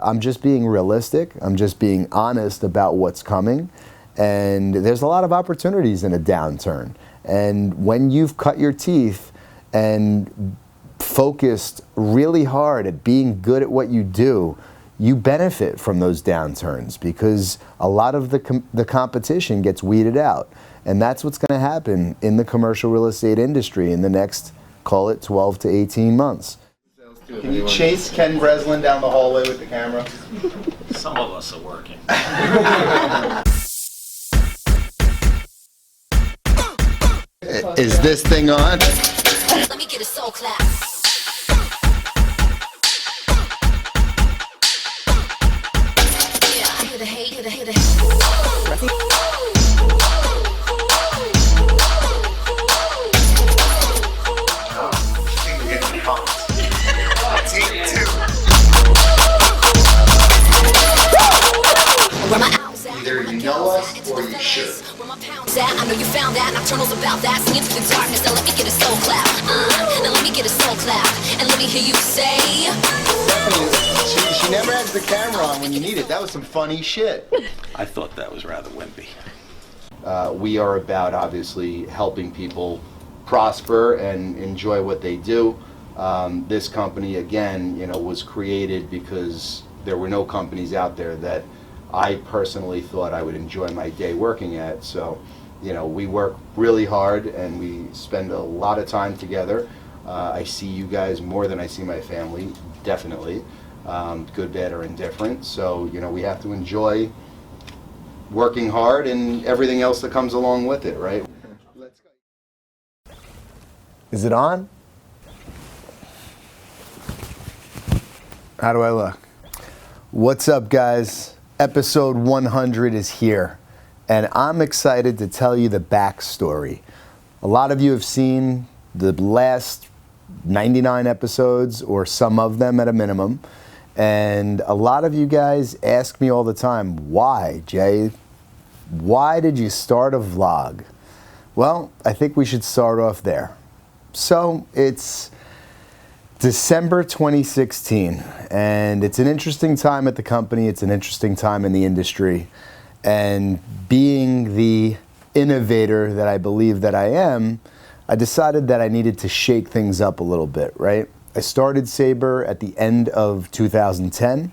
I'm just being realistic. I'm just being honest about what's coming. And there's a lot of opportunities in a downturn. And when you've cut your teeth and focused really hard at being good at what you do, you benefit from those downturns because a lot of the competition gets weeded out. And that's what's going to happen in the commercial real estate industry in the next, call it 12 to 18 months. Can you chase Ken Breslin down the hallway with the camera? Some of us are working. Is this thing on? Let me get a soul clap. Yeah, I hear the hate, hear the hate. Either you know us or you should. I know you found that, nocturnal's about that. Singing through the darkness, now let me get a soul clap. Now let me get a soul clap, and let me hear you say. She never has the camera on when you need it. That was some funny shit. I thought that was rather wimpy. We are about obviously helping people prosper and enjoy what they do. This company, again, was created because there were no companies out there that I personally thought I would enjoy my day working at. So, we work really hard and we spend a lot of time together. I see you guys more than I see my family, definitely, good, bad, or indifferent. So, we have to enjoy working hard and everything else that comes along with it, right? Let's go. Is it on? How do I look? What's up, guys? Episode 100 is here, and I'm excited to tell you the backstory. A lot of you have seen the last 99 episodes, or some of them at a minimum, and a lot of you guys ask me all the time, why, Jay? Why did you start a vlog? Well, I think we should start off there. So, it's December 2016, and it's an interesting time at the company. It's an interesting time in the industry, and being the innovator that I believe that I am, I decided that I needed to shake things up a little bit, right? I started Sabre at the end of 2010.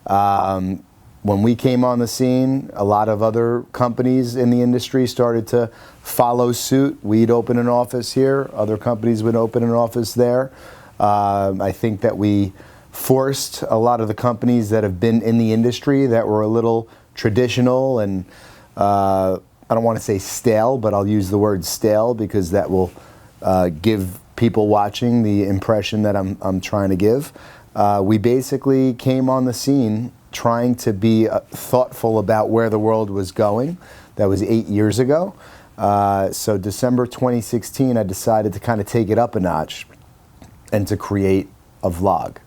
When we came on the scene, a lot of other companies in the industry started to follow suit. We'd open an office here, other companies would open an office there. I think that we forced a lot of the companies that have been in the industry that were a little traditional and I don't want to say stale, but I'll use the word stale because that will give people watching the impression that I'm trying to give. We basically came on the scene trying to be thoughtful about where the world was going. That was 8 years ago. So December 2016, I decided to kind of take it up a notch and to create a vlog.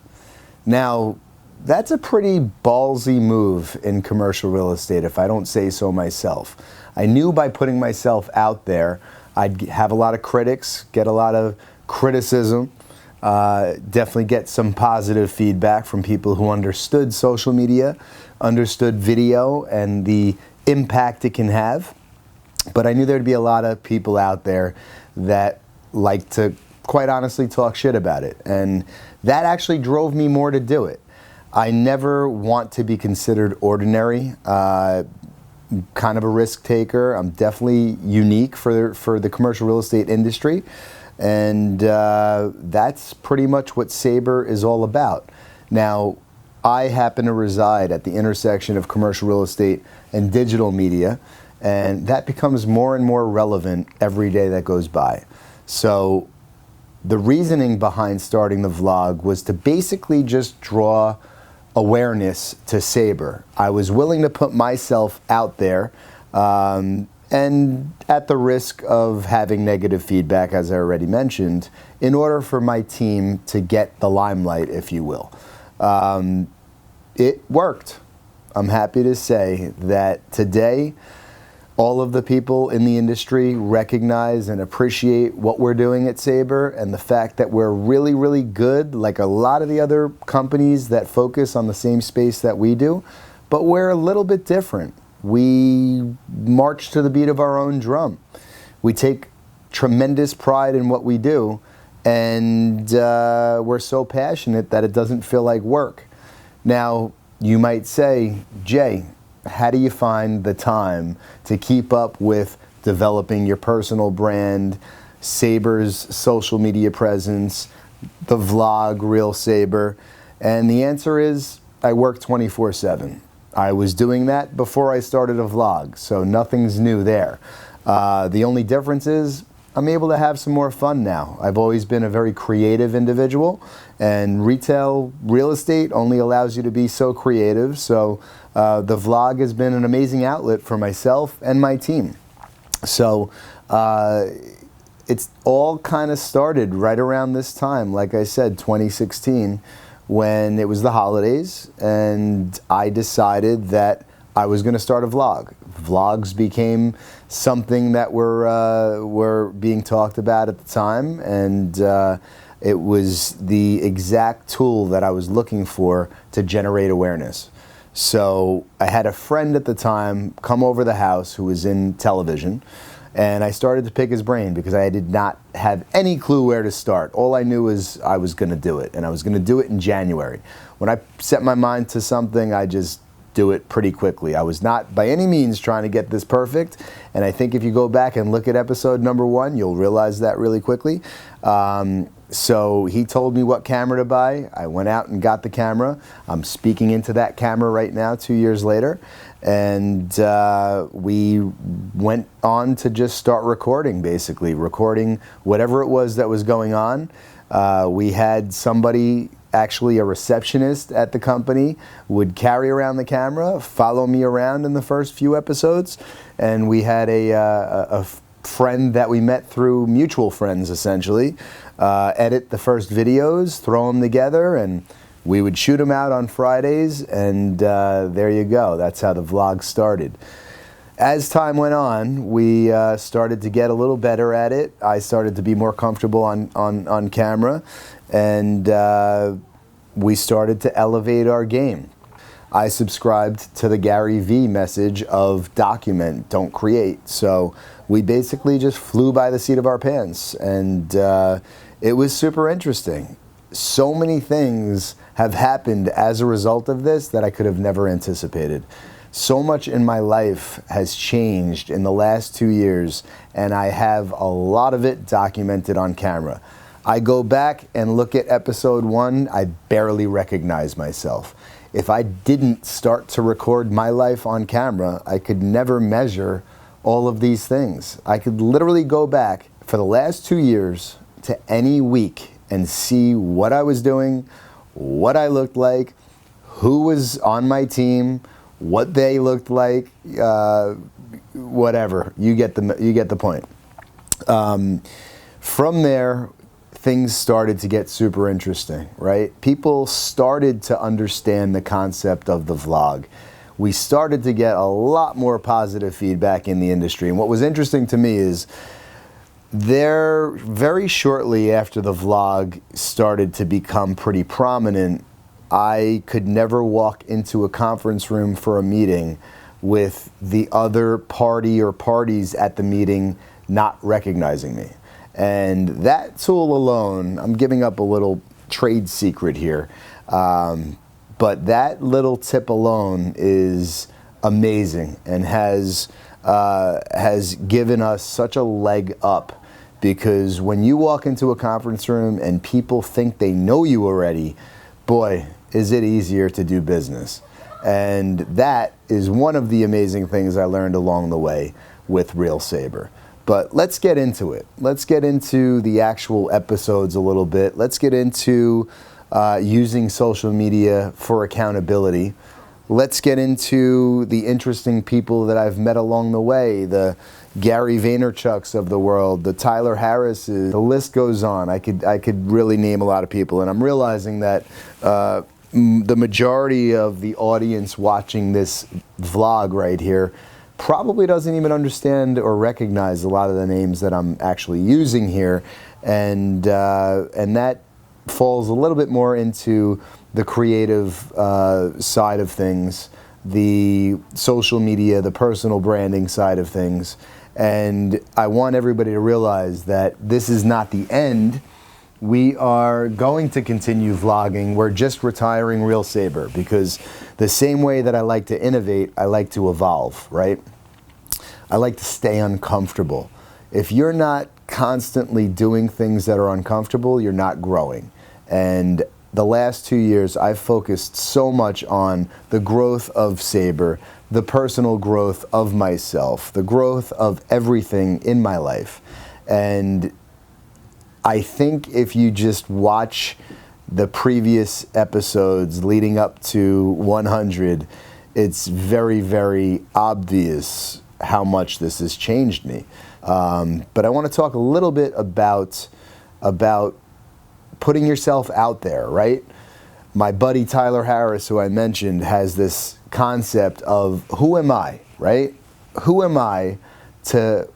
Now, that's a pretty ballsy move in commercial real estate, if I don't say so myself. I knew by putting myself out there, I'd have a lot of critics, get a lot of criticism, definitely get some positive feedback from people who understood social media, understood video, and the impact it can have. But I knew there'd be a lot of people out there that like to quite honestly talk shit about it, and that actually drove me more to do it. I never want to be considered ordinary, kind of a risk taker. I'm definitely unique for the commercial real estate industry, and that's pretty much what Sabre is all about. Now, I happen to reside at the intersection of commercial real estate and digital media, and that becomes more and more relevant every day that goes by. So the reasoning behind starting the vlog was to basically just draw awareness to Sabre. I was willing to put myself out there, and at the risk of having negative feedback, as I already mentioned, in order for my team to get the limelight, if you will. It worked. I'm happy to say that today, all of the people in the industry recognize and appreciate what we're doing at Sabre, and the fact that we're really, really good, like a lot of the other companies that focus on the same space that we do, but we're a little bit different. We march to the beat of our own drum. We take tremendous pride in what we do, and we're so passionate that it doesn't feel like work. Now, you might say, Jay, how do you find the time to keep up with developing your personal brand, Sabre's social media presence, the vlog, Real Sabre? And the answer is, I work 24/7. I was doing that before I started a vlog, so nothing's new there. The only difference is I'm able to have some more fun now. I've always been a very creative individual, and retail real estate only allows you to be so creative. So the vlog has been an amazing outlet for myself and my team. So it's all kind of started right around this time, like I said, 2016, when it was the holidays, and I decided that I was going to start a vlog. Vlogs became something that were being talked about at the time, and it was the exact tool that I was looking for to generate awareness. So I had a friend at the time come over the house who was in television, and I started to pick his brain because I did not have any clue where to start. All I knew was I was going to do it, and I was going to do it in January. When I set my mind to something, I just do it pretty quickly. I was not by any means trying to get this perfect, and I think if you go back and look at episode number 1, you'll realize that really quickly. So he told me what camera to buy. I went out and got the camera. I'm speaking into that camera right now 2 years later, and we went on to just start recording, basically recording whatever it was that was going on. We had somebody, actually a receptionist at the company, would carry around the camera, follow me around in the first few episodes, and we had a friend that we met through mutual friends, essentially, edit the first videos, throw them together, and we would shoot them out on Fridays, and there you go. That's how the vlog started. As time went on, we started to get a little better at it. I started to be more comfortable on camera, and we started to elevate our game. I subscribed to the Gary V message of document, don't create. So we basically just flew by the seat of our pants, and it was super interesting. So many things have happened as a result of this that I could have never anticipated. So much in my life has changed in the last 2 years, and I have a lot of it documented on camera. I go back and look at episode 1, I barely recognize myself. If I didn't start to record my life on camera, I could never measure all of these things. I could literally go back for the last 2 years to any week and see what I was doing, what I looked like, who was on my team, what they looked like, whatever. You get the point. From there, things started to get super interesting, right? People started to understand the concept of the vlog. We started to get a lot more positive feedback in the industry. And what was interesting to me is there, very shortly after the vlog started to become pretty prominent, I could never walk into a conference room for a meeting with the other party or parties at the meeting not recognizing me. And that tool alone, I'm giving up a little trade secret here, but that little tip alone is amazing and has given us such a leg up, because when you walk into a conference room and people think they know you already, boy, is it easier to do business. And that is one of the amazing things I learned along the way with Real Sabre. But let's get into it. Let's get into the actual episodes a little bit. Let's get into using social media for accountability. Let's get into the interesting people that I've met along the way, the Gary Vaynerchuks of the world, the Tyler Harrises, the list goes on. I could really name a lot of people, and I'm realizing that the majority of the audience watching this vlog right here probably doesn't even understand or recognize a lot of the names that I'm actually using here, and that falls a little bit more into the creative side of things, the social media, the personal branding side of things. And I want everybody to realize that this is not the end. We are going to continue vlogging. We're just retiring Real Sabre, because the same way that I like to innovate, I like to evolve, right? I like to stay uncomfortable. If you're not constantly doing things that are uncomfortable, you're not growing. And the last 2 years, I've focused so much on the growth of Sabre, the personal growth of myself, the growth of everything in my life. And I think if you just watch the previous episodes leading up to 100, it's very, very obvious how much this has changed me. But I want to talk a little bit about putting yourself out there, right? My buddy Tyler Harris, who I mentioned, has this concept of who am I, right? Who am I to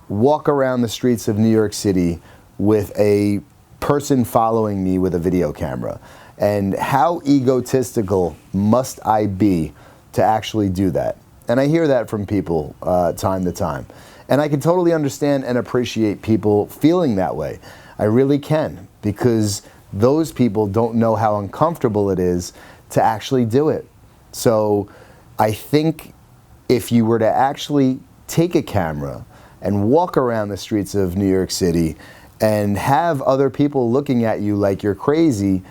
walk around the streets of New York City with a person following me with a video camera? And how egotistical must I be to actually do that? And I hear that from people time to time. And I can totally understand and appreciate people feeling that way. I really can, because those people don't know how uncomfortable it is to actually do it. So I think if you were to actually take a camera and walk around the streets of New York City and have other people looking at you like you're crazy,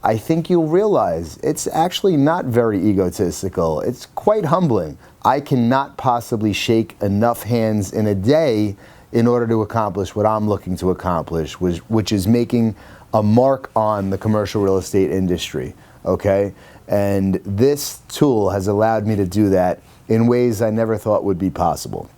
I think you'll realize it's actually not very egotistical. It's quite humbling. I cannot possibly shake enough hands in a day in order to accomplish what I'm looking to accomplish, which is making a mark on the commercial real estate industry, okay? And this tool has allowed me to do that in ways I never thought would be possible.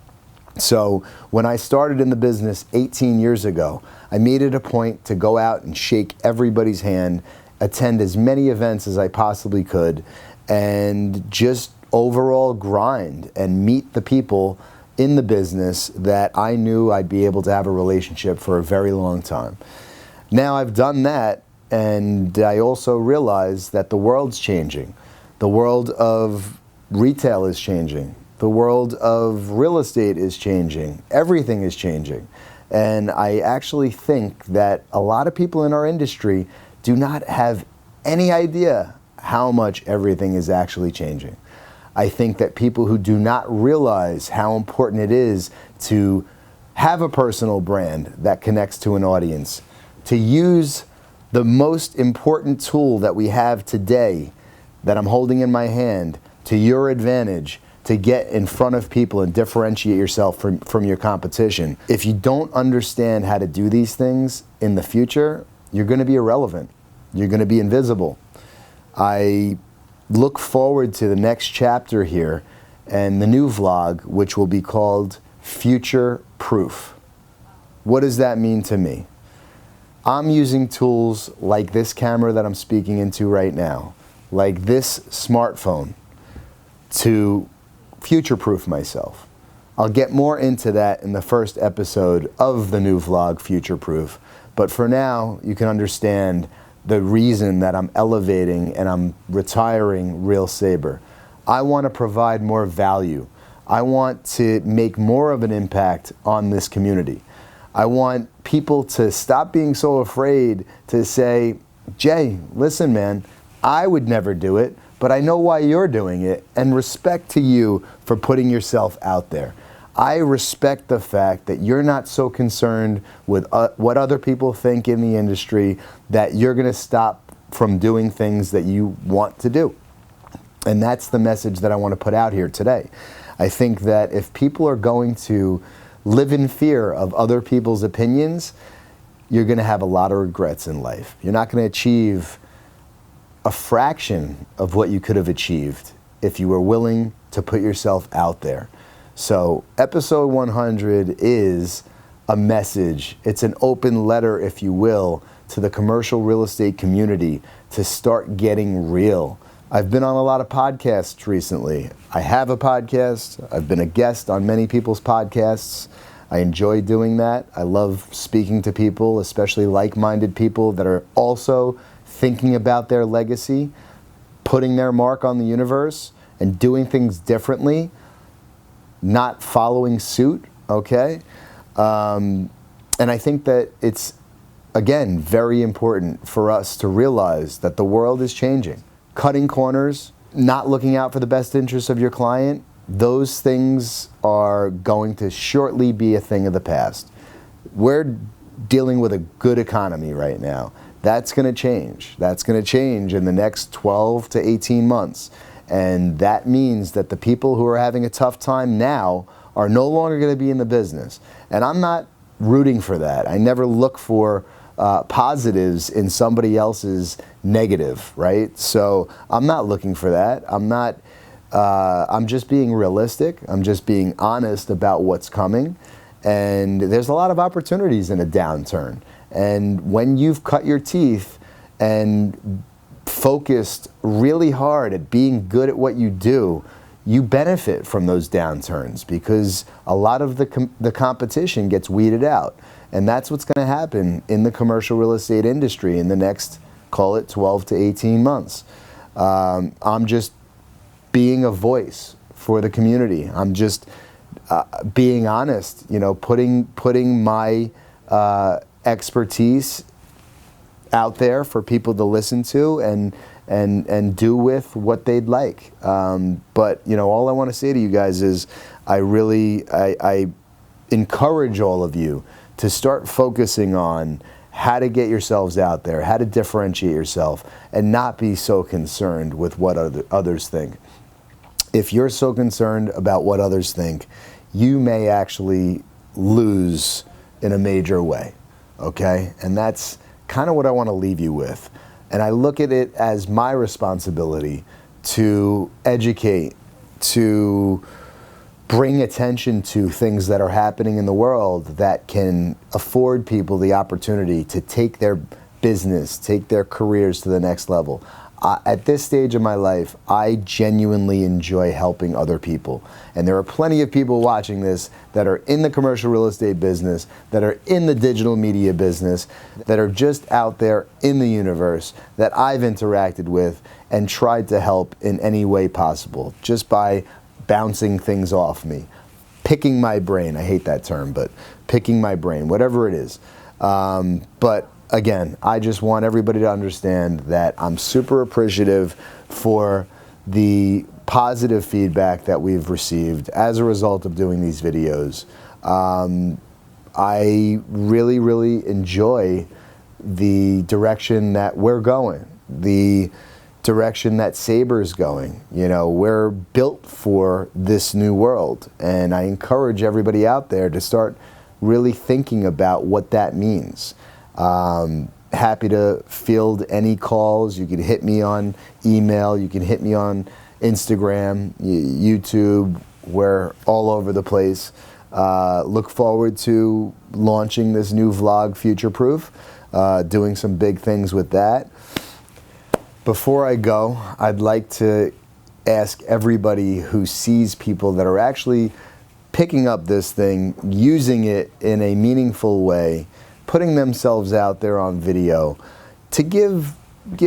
So when I started in the business 18 years ago, I made it a point to go out and shake everybody's hand, attend as many events as I possibly could, and just overall grind and meet the people in the business that I knew I'd be able to have a relationship for a very long time. Now I've done that, and I also realize that the world's changing. The world of retail is changing. The world of real estate is changing. Everything is changing. And I actually think that a lot of people in our industry do not have any idea how much everything is actually changing. I think that people who do not realize how important it is to have a personal brand that connects to an audience, to use the most important tool that we have today that I'm holding in my hand to your advantage, to get in front of people and differentiate yourself from your competition. If you don't understand how to do these things in the future, you're going to be irrelevant. You're going to be invisible. I look forward to the next chapter here and the new vlog, which will be called Future Proof. What does that mean to me? I'm using tools like this camera that I'm speaking into right now, like this smartphone, to future-proof myself. I'll get more into that in the first episode of the new vlog, Future Proof. But for now, you can understand the reason that I'm elevating and I'm retiring Real Sabre. I want to provide more value. I want to make more of an impact on this community. I want people to stop being so afraid to say, Jay, listen, man, I would never do it, but I know why you're doing it, and respect to you for putting yourself out there. I respect the fact that you're not so concerned with what other people think in the industry that you're going to stop from doing things that you want to do. And that's the message that I want to put out here today. I think that if people are going to live in fear of other people's opinions, you're going to have a lot of regrets in life. You're not going to achieve a fraction of what you could have achieved if you were willing to put yourself out there. So episode 100 is a message. It's an open letter, if you will, to the commercial real estate community to start getting real, I've been on a lot of podcasts recently. I have a podcast. I've been a guest on many people's podcasts. I enjoy doing that. I love speaking to people, especially like-minded people that are also thinking about their legacy, putting their mark on the universe, and doing things differently, not following suit, okay? And I think that it's, again, very important for us to realize that the world is changing. Cutting corners, not looking out for the best interests of your client, those things are going to shortly be a thing of the past. We're dealing with a good economy right now. That's going to change. That's going to change in the next 12 to 18 months. And that means that the people who are having a tough time now are no longer going to be in the business. And I'm not rooting for that. I never look for positives in somebody else's negative, right? So I'm not looking for that. I'm just being realistic. I'm just being honest about what's coming. And there's a lot of opportunities in a downturn. And when you've cut your teeth and focused really hard at being good at what you do, you benefit from those downturns because a lot of the competition gets weeded out. And that's what's going to happen in the commercial real estate industry in the next, call it 12 to 18 months. I'm just being a voice for the community. I'm just being honest, you know, putting my expertise out there for people to listen to and do with what they'd like. But you know, all I want to say to you guys is I encourage all of you to start focusing on how to get yourselves out there, how to differentiate yourself, and not be so concerned with what others think. If you're so concerned about what others think, you may actually lose in a major way, okay? And that's kind of what I want to leave you with. And I look at it as my responsibility to educate, to bring attention to things that are happening in the world that can afford people the opportunity to take their business, take their careers to the next level. At this stage of my life, I genuinely enjoy helping other people. And there are plenty of people watching this that are in the commercial real estate business, that are in the digital media business, that are just out there in the universe that I've interacted with and tried to help in any way possible, just by bouncing things off me, picking my brain. I hate that term, but picking my brain, whatever it is. But again, I just want everybody to understand that I'm super appreciative for the positive feedback that we've received as a result of doing these videos. I really, really enjoy the direction that we're going, the direction that Sabre's going. You know, we're built for this new world, and I encourage everybody out there to start really thinking about what that means. Happy to field any calls. You can hit me on email. You can hit me on Instagram, YouTube. We're all over the place. Look forward to launching this new vlog, Future Proof, doing some big things with that. Before I go, I'd like to ask everybody who sees people that are actually picking up this thing, using it in a meaningful way, putting themselves out there on video, to give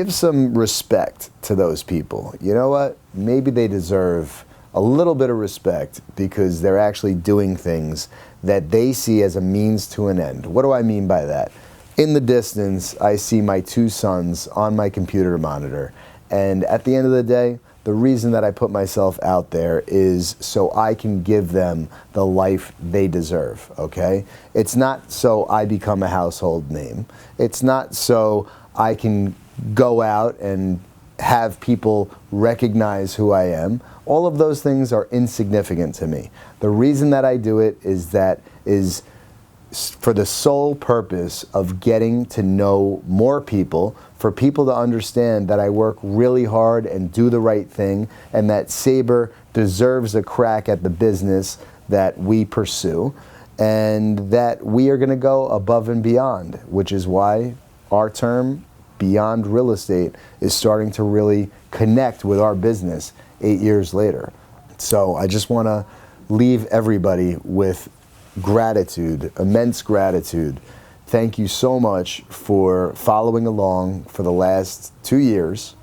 some respect to those people. You know what? Maybe they deserve a little bit of respect because they're actually doing things that they see as a means to an end. What do I mean by that? In the distance, I see my two sons on my computer monitor. And at the end of the day, the reason that I put myself out there is so I can give them the life they deserve, okay? It's not so I become a household name. It's not so I can go out and have people recognize who I am. All of those things are insignificant to me. The reason that I do it is for the sole purpose of getting to know more people, for people to understand that I work really hard and do the right thing, and that Sabre deserves a crack at the business that we pursue, and that we are going to go above and beyond, which is why our term beyond real estate is starting to really connect with our business 8 years later. So I just want to leave everybody with gratitude, immense gratitude. Thank you so much for following along for the last 2 years,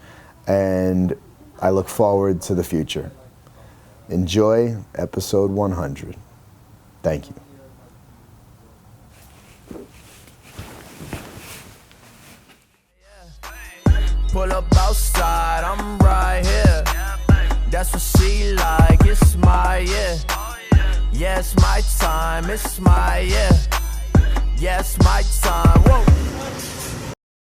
and I look forward to the future. Enjoy episode 100. Thank you. Pull up outside, I'm right here. That's what she like, it's my year. Yeah, it's my time, it's my year. Yeah, it's my time, whoa.